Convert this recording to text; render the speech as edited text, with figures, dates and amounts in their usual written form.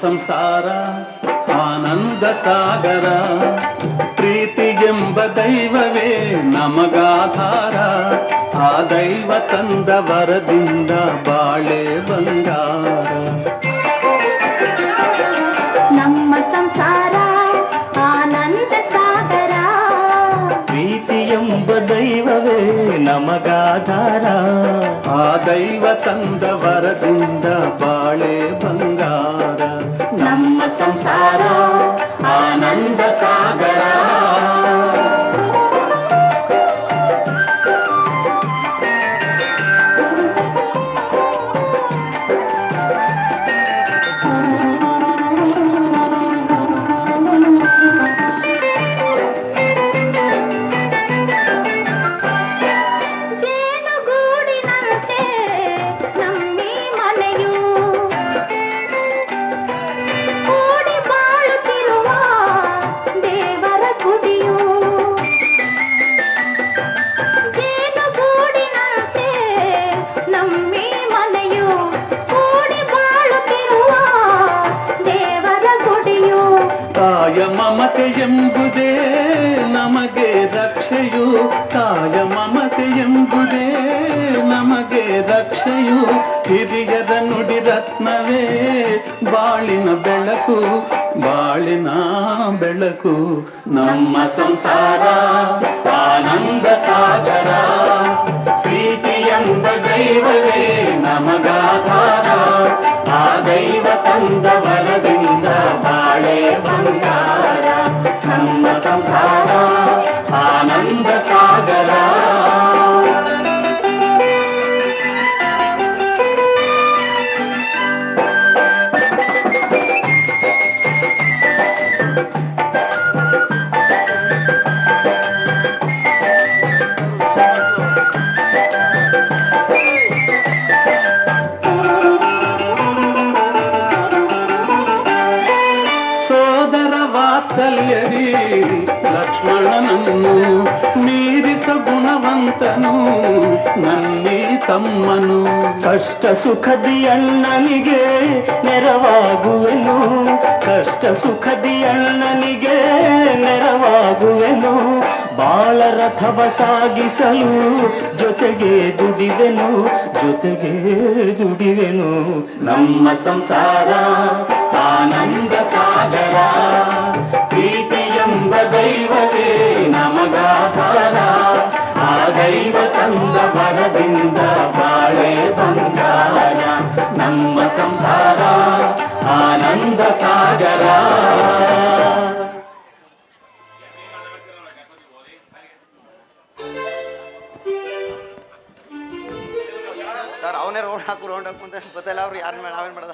ಸಂಸಾರ ಆನಂದ ಸಾಗರ, ಪ್ರೀತಿ ಎಂಬ ದೈವವೇ ನಮಗಾಧಾರ, ಆ ದೈವ ತಂದ ವರದಿಂದ ಬಾಳೆ ಬಂಗಾರ. ನಮ್ಮ ಸಂಸಾರ ಆನಂದ ಸಾಗರ, ಪ್ರೀತಿ ಎಂಬ ದೈವವೇ ನಮಗಾಧಾರ, ಆ ದೈವ ತಂದ ವರದಿಂದ ಬಾಳೆ ಬಂಗಾರ. ನಮ್ಮ ಸಂಸಾರ ಆನಂದ ಸಾಗರ. ಮಮತೆ ಎಂಬುದೇ ನಮಗೆ ರಕ್ಷೆಯು, ತಾಯ ಮಮತೆ ಎಂಬುದೇ ನಮಗೆ ರಕ್ಷೆಯು, ಹಿರಿಯರ ನುಡಿ ರತ್ನವೇ ಬಾಳಿನ ಬೆಳಕು, ಬಾಳಿನ ಬೆಳಕು. ನಮ್ಮ ಸಂಸಾರ ಆನಂದ ಸಾಗರ, ಪ್ರೀತಿ ಎಂಬ ದೈವವೇ ನಮಗಾಧಾರ, ಆ ದೈವ ತಂದ ವರದಿಂದ ಬಾಳೆ ಬಂಗಾರ. ನಮ್ಮ ಸಂಸಾರ ಆನಂದ ಸಾಗರ. ವಾತ್ಸಲ್ಯದಿ ಲಕ್ಷ್ಮಣನನ್ನು ಮೀರಿಸ ಗುಣವಂತನು ನನ್ನಿ ತಮ್ಮನು, ಕಷ್ಟ ಸುಖದಿ ಅಣ್ಣನಿಗೆ ನೆರವಾಗುವೆನು, ಕಷ್ಟ ಸುಖದಿ ಅಣ್ಣನಿಗೆ ನೆರವಾಗುವೆನು, ಬಾಳರಥವ ಸಾಗಿಸಲು ಜೊತೆಗೆ ದುಡಿವೆನು, ಜೊತೆಗೆ ದುಡಿವೆನು. ನಮ್ಮ ಸಂಸಾರ ಆನಂದ ಸಾಗರ, ಪ್ರೀತಿ ಎಂಬ ದೈವವೇ ನಮಗಾಧಾರ, ಆ ದೈವ ತಂದ ವರದಿಂದ ಬಾಳೆ ಬಂಗಾರ. ನಮ್ಮ ಸಂಸಾರ ಆನಂದ ಸಾಗರ. ಸರ್ ಅವನೇ ರೌಂಡ್ ಹಾಕು ಅಂತ ಗೊತ್ತಿಲ್ಲ ಅವ್ರು ಯಾರು ನಾವೇನು ಮಾಡ್ದ.